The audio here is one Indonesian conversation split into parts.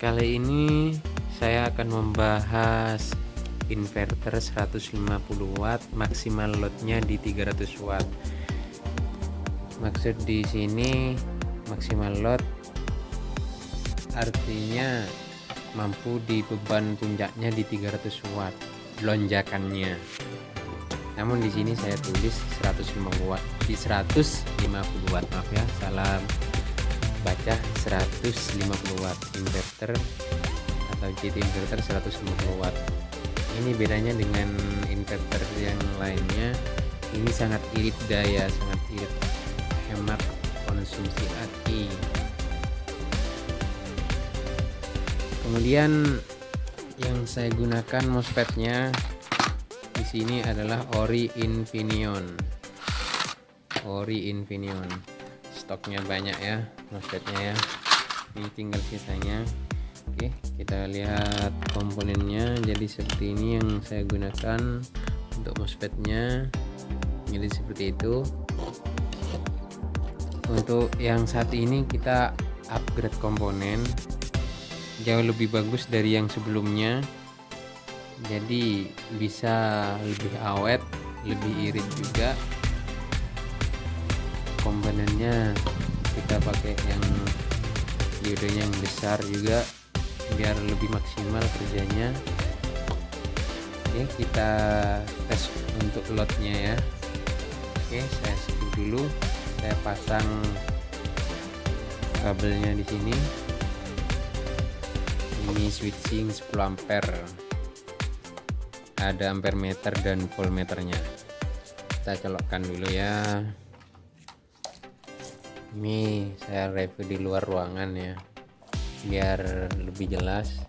Kali ini saya akan membahas inverter 150 watt, maksimal loadnya di 300 watt. Maksud di sini maksimal load artinya mampu di beban puncaknya di 300 watt lonjakannya. Namun di sini saya tulis 150 watt, di 150 watt, maaf ya, salah baca. 150 watt inverter atau JT inverter 150 watt. Ini bedanya dengan inverter yang lainnya. Ini sangat irit daya, sangat irit, hemat konsumsi aki. Kemudian yang saya gunakan MOSFET-nya di sini adalah Ori Infineon. Stoknya banyak ya MOSFET-nya ya. Ini tinggal sisanya. Oke, kita lihat komponennya. Jadi seperti ini yang saya gunakan untuk MOSFET-nya. Jadi seperti itu. Untuk yang saat ini kita upgrade komponen jauh lebih bagus dari yang sebelumnya. Jadi bisa lebih awet, lebih irit juga. Komponennya kita pakai yang diodenya yang besar juga biar lebih maksimal kerjanya. Oke, kita tes untuk loadnya ya. Oke, saya skip dulu. Saya pasang kabelnya di sini. Ini switching 10 ampere. Ada ampere meter dan voltmeternya. Kita colokkan dulu ya. Ini saya review di luar ruangan ya, biar lebih jelas.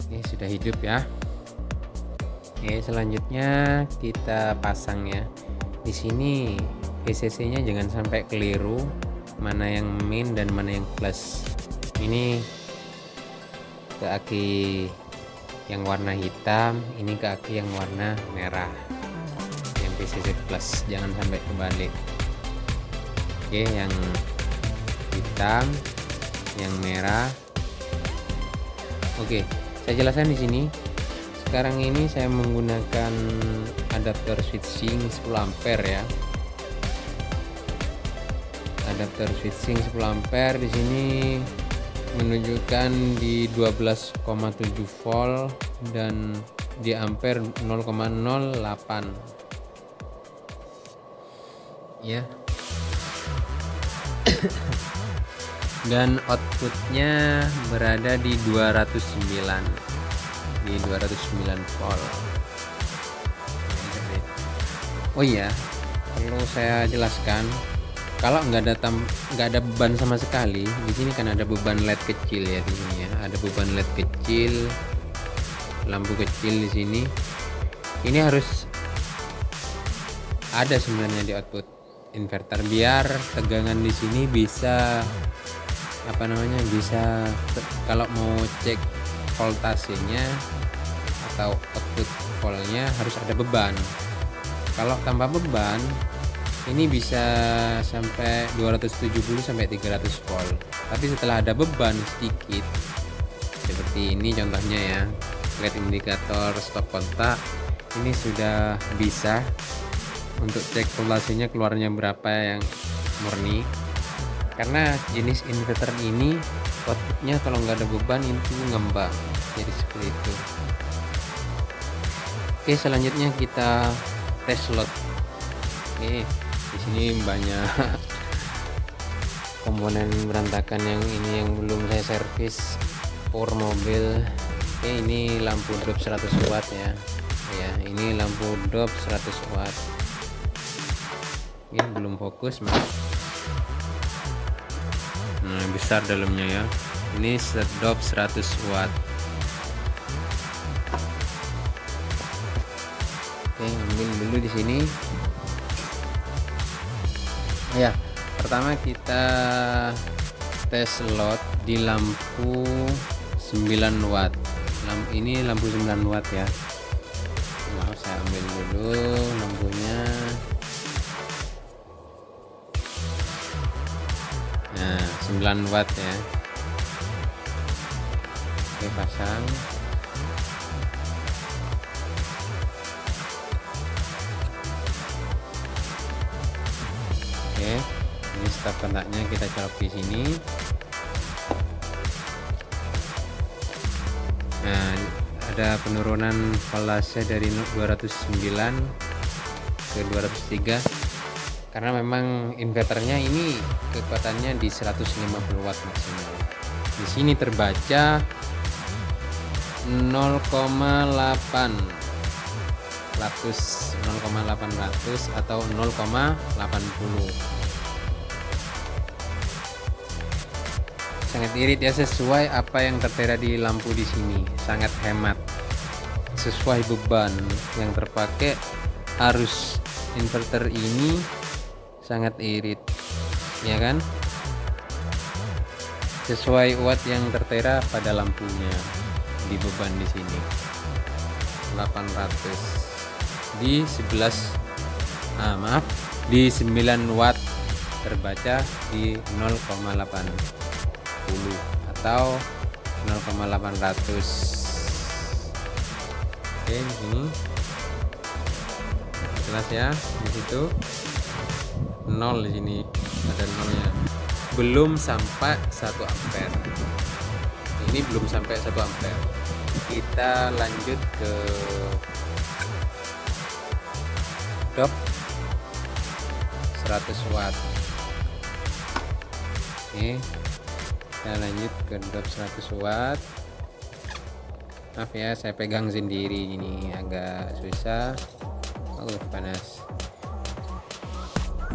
Ini sudah hidup ya. Oke, selanjutnya kita pasang ya. Di sini VCC-nya jangan sampai keliru, mana yang min dan mana yang plus. Ini ke aki yang warna hitam, ini ke aki yang warna merah, yang VCC plus, jangan sampai kebalik. Oke, yang hitam, yang merah. Oke, saya jelaskan di sini. Sekarang ini saya menggunakan adapter switching 10 ampere ya. Adapter switching 10 ampere di sini menunjukkan di 12,7 volt dan di ampere 0,08 ya. Dan outputnya berada di 209 volt. Oh iya, perlu saya jelaskan, kalau nggak ada beban sama sekali, di sini kan ada beban LED kecil ya di sini ya. Ada beban LED kecil, lampu kecil di sini. Ini harus ada sebenarnya di output inverter biar tegangan di sini bisa bisa, kalau mau cek voltasenya atau output voltnya harus ada beban. Kalau tanpa beban ini bisa sampai 270 sampai 300 volt. Tapi setelah ada beban sedikit seperti ini contohnya ya, lihat indikator stop kontak, ini sudah bisa untuk cek voltasenya keluarnya berapa yang murni. Karena jenis inverter ini outputnya kalau nggak ada beban itu ngembang, jadi seperti itu. Oke, selanjutnya kita tes load. Oke, di sini banyak komponen berantakan yang ini yang belum saya servis, power mobil. Oke, ini lampu drop 100 watt ya. Ya, ini lampu drop 100 watt. Ini belum fokus mas. Nah, besar dalamnya ya. Ini stop 100 watt. Oke, ambil dulu di sini. Ya, pertama kita tes load di lampu 9 watt. Ini lampu 9 watt ya. Nah, saya ambil dulu lampunya. Nah, 9 watt ya. Oke, pasang. Oke, ini stop kontaknya kita colok di sini. Nah, ada penurunan voltase dari 209 ke 203 karena memang inverternya ini kekuatannya di 150 watt maksimal. Di sini terbaca 0,800 atau 0,80. Sangat irit ya, sesuai apa yang tertera di lampu di sini. Sangat hemat, sesuai beban yang terpakai. Arus inverter ini sangat irit, ya kan? Sesuai watt yang tertera pada lampunya di beban di sini 800 di 9 watt terbaca di 0,80 atau 0,800. Oke, ini jelas ya, di situ 0, di sini ada 0-nya. Belum sampai 1 ampere. Ini belum sampai 1 ampere. Kita lanjut ke dop 100 watt. Oke, kita lanjut ke dop 100 watt. Maaf ya, saya pegang sendiri ini agak susah. Panas.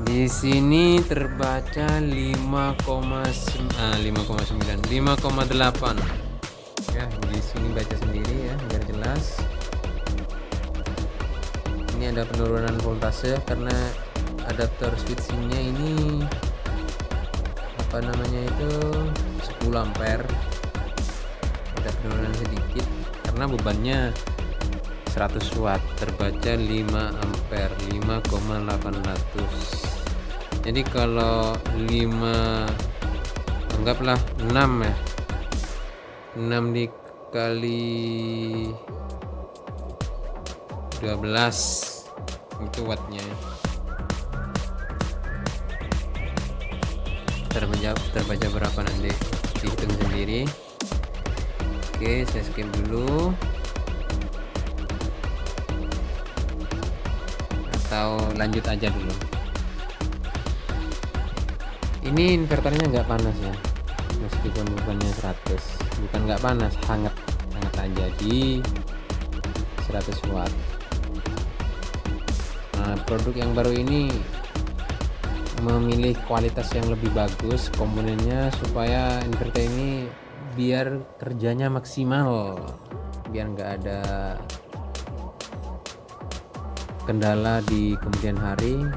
Di sini terbaca 5,8. Ya, di sini baca sendiri ya biar jelas. Ini ada penurunan voltase karena adaptor switchingnya ini apa namanya itu 10 ampere. Ada penurunan sedikit karena bebannya 100 watt, terbaca 5 ampere, 5,800. Jadi kalau 5, anggaplah 6 ya, 6 dikali 12 itu wattnya. Terbaca berapa nanti dihitung sendiri. Oke, saya skip dulu atau lanjut aja dulu. Ini inverternya nggak panas ya, meskipun bebannya 100, bukan nggak panas, hangat aja di 100 watt. Nah, produk yang baru ini memilih kualitas yang lebih bagus komponennya supaya inverter ini biar kerjanya maksimal, biar nggak ada kendala di kemudian hari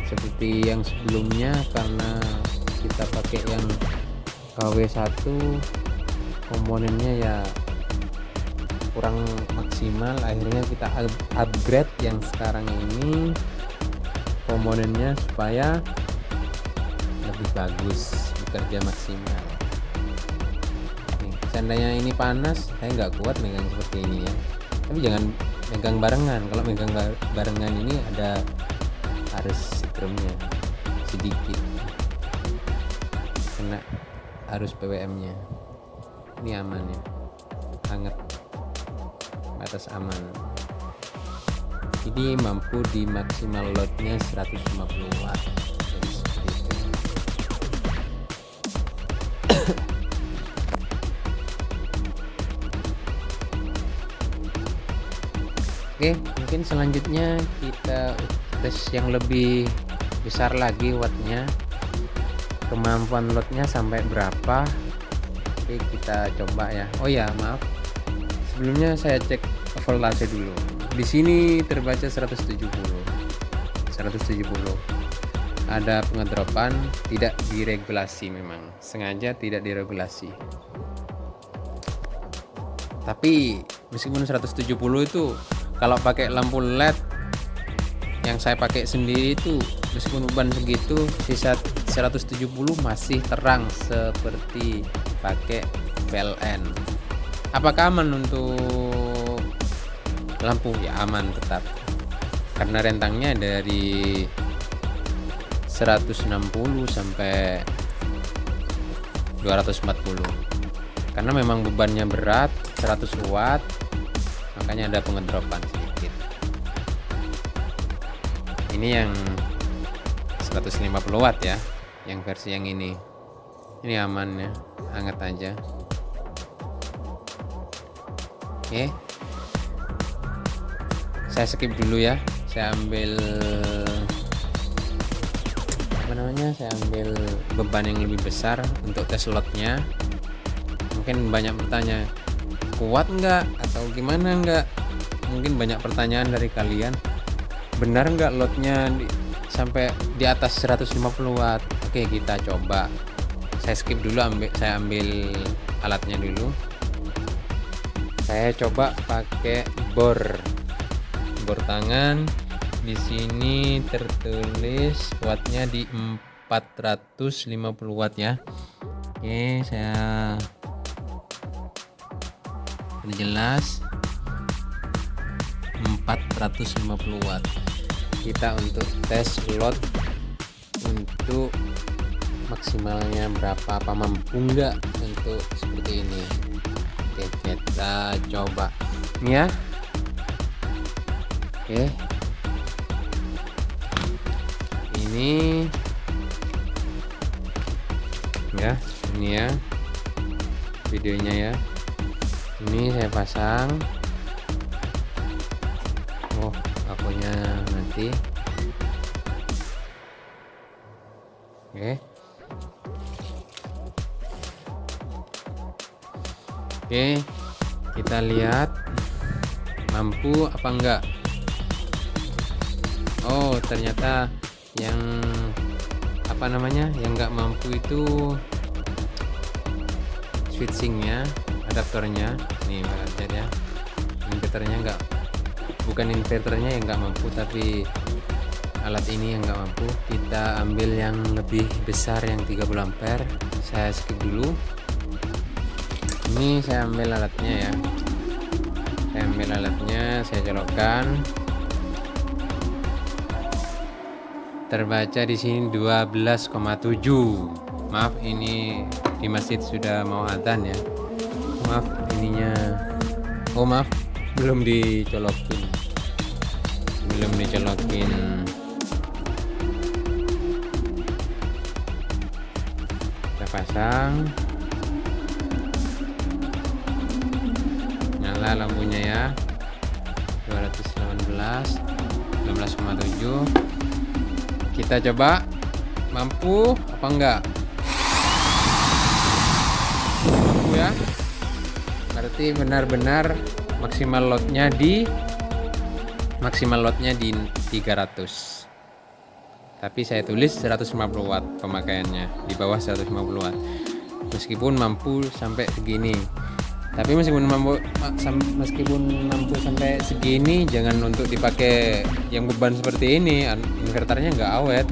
seperti yang sebelumnya. Karena kita pakai yang KW1 komponennya ya kurang maksimal, akhirnya kita upgrade yang sekarang ini komponennya supaya lebih bagus, bekerja maksimal. Nih, seandainya ini panas, saya nggak kuat megang seperti ini ya, tapi jangan megang barengan. Kalau megang barengan ini ada arus setrumnya sedikit, kena arus PWM nya. Ini aman ya, hangat, batas aman. Ini mampu di maksimal loadnya 150 watt. Jadi seperti itu. Oke, mungkin selanjutnya kita tes yang lebih besar lagi wattnya, kemampuan loadnya sampai berapa. Oke, kita coba ya. Oh ya, maaf, sebelumnya saya cek voltase dulu. Di sini terbaca 170. Ada pengedropan, tidak diregulasi, memang sengaja tidak diregulasi. Tapi meskipun 170 itu kalau pakai lampu LED yang saya pakai sendiri itu meskipun beban segitu, sisa 170 masih terang seperti pakai PLN. Apakah aman untuk lampu? Ya aman tetap, karena rentangnya dari 160 sampai 240. Karena memang bebannya berat 100 watt, makanya ada pengedropan sedikit. Ini yang 150 watt ya, yang versi yang ini aman ya, hangat aja. Oke, saya skip dulu ya, saya ambil saya ambil beban yang lebih besar untuk tes lotnya. Mungkin banyak bertanya, kuat nggak atau gimana nggak? Mungkin banyak pertanyaan dari kalian, benar nggak lotnya sampai di atas 150 watt? Oke, kita coba. Saya skip dulu, saya ambil alatnya dulu. Saya coba pakai bor tangan. Di sini tertulis wattnya di 450 watt ya. Oke, saya perjelas 450 watt. Kita untuk tes lot untuk maksimalnya berapa, apa mampu enggak untuk seperti ini. Oke, kita coba ini ya. Oke, ini ya videonya ya. Ini saya pasang. Oh, akunnya nanti. Oke, kita lihat mampu apa enggak. Oh, ternyata yang yang enggak mampu itu switchingnya, adaptornya. Nih lihat ya, inverternya bukan inverternya yang enggak mampu, tapi alat ini yang enggak mampu. Kita ambil yang lebih besar, yang 30 ampere. Saya skip dulu. Ini saya ambil alatnya ya, saya colokkan. Terbaca di sini 12,7. Maaf, ini di masjid sudah mau adzan ya. Maaf ininya. Oh maaf, belum dicolokin. Kita pasang. Nyala lampunya ya. 218, 19,7. Kita coba mampu apa enggak. Mampu ya, berarti benar-benar maksimal lotnya di 300, tapi saya tulis 150 watt pemakaiannya, di bawah 150 watt. Meskipun mampu sampai segini, tapi meskipun mampu sampai segini, jangan untuk dipakai yang beban seperti ini. Inverternya nggak awet.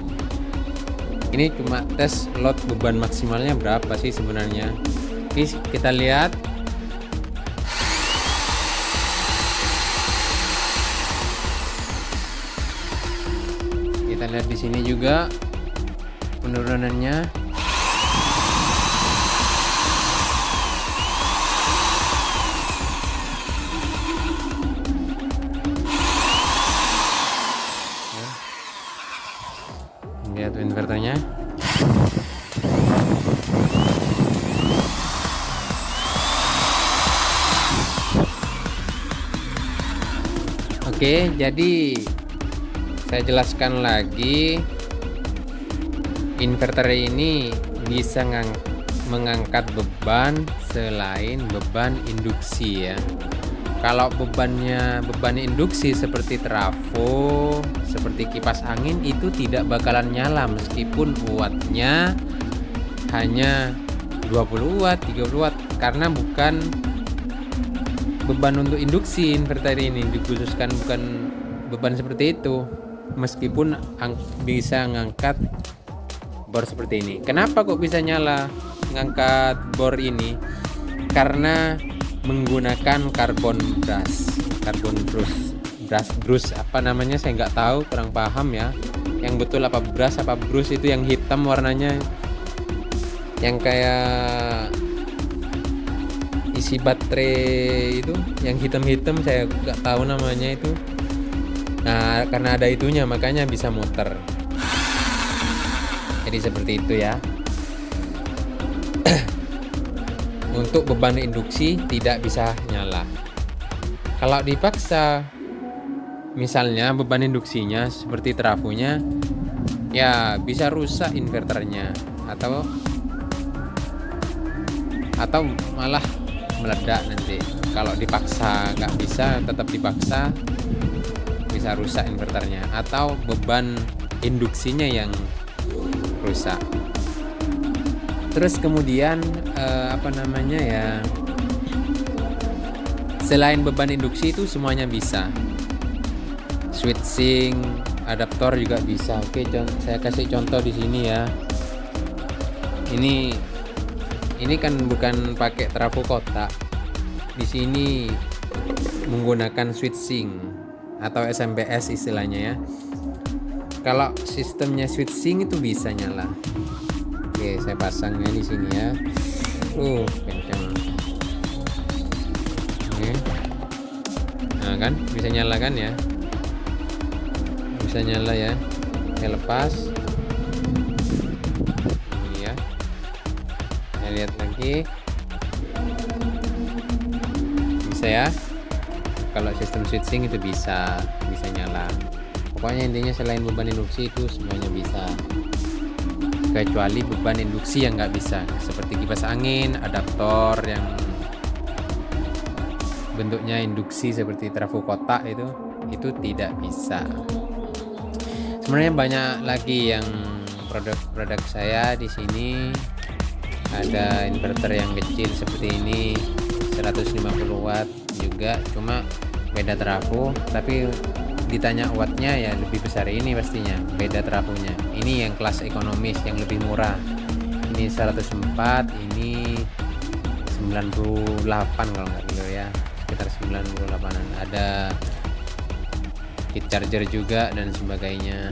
Ini cuma tes lot beban maksimalnya berapa sih sebenarnya. Oke, kita lihat. Kita lihat di sini juga penurunannya. Lihat inverternya. Oke, jadi saya jelaskan lagi, inverter ini bisa mengangkat beban selain beban induksi ya. Kalau beban induksi seperti trafo, seperti kipas angin, itu tidak bakalan nyala meskipun wattnya hanya 20 watt, 30 watt, karena bukan beban untuk induksi. Inverter ini dikhususkan bukan beban seperti itu. meskipun bisa ngangkat bor seperti ini. Kenapa kok bisa nyala ngangkat bor ini? Karena menggunakan karbon brush apa namanya, saya nggak tahu, kurang paham ya. Yang betul apa brush apa brush itu yang hitam warnanya, yang kayak isi baterai itu, yang hitam-hitam, saya nggak tahu namanya itu. Nah, karena ada itunya makanya bisa muter. Jadi seperti itu ya. Untuk beban induksi tidak bisa nyala. Kalau dipaksa, misalnya beban induksinya seperti trafonya, ya bisa rusak inverternya atau malah meledak nanti. Kalau dipaksa nggak bisa, tetap dipaksa, bisa rusak inverternya atau beban induksinya yang rusak. Terus kemudian apa namanya ya, selain beban induksi itu semuanya bisa. Switching, adaptor juga bisa. Oke, saya kasih contoh di sini ya. Ini kan bukan pakai trafo kotak. Di sini menggunakan switching atau SMPS istilahnya ya. Kalau sistemnya switching itu bisa nyala. Oke, saya pasangnya di sini ya. Kencang. Oke. Nah kan, bisa nyala kan ya? Bisa nyala ya. Saya lepas. Ini ya. Saya lihat lagi. Bisa ya. Kalau sistem switching itu bisa nyala. Pokoknya intinya selain beban induksi itu semuanya bisa. Kecuali beban induksi yang nggak bisa, seperti kipas angin, adaptor yang bentuknya induksi seperti trafo kotak itu tidak bisa. Sebenarnya banyak lagi yang produk-produk saya di sini. Ada inverter yang kecil seperti ini 150 watt juga, cuma beda trafo, tapi ditanya wattnya ya lebih besar ini pastinya, beda trafonya. Ini yang kelas ekonomis yang lebih murah, ini 104, ini 98 kalau nggak kilo ya, sekitar 98an. Ada kit charger juga dan sebagainya.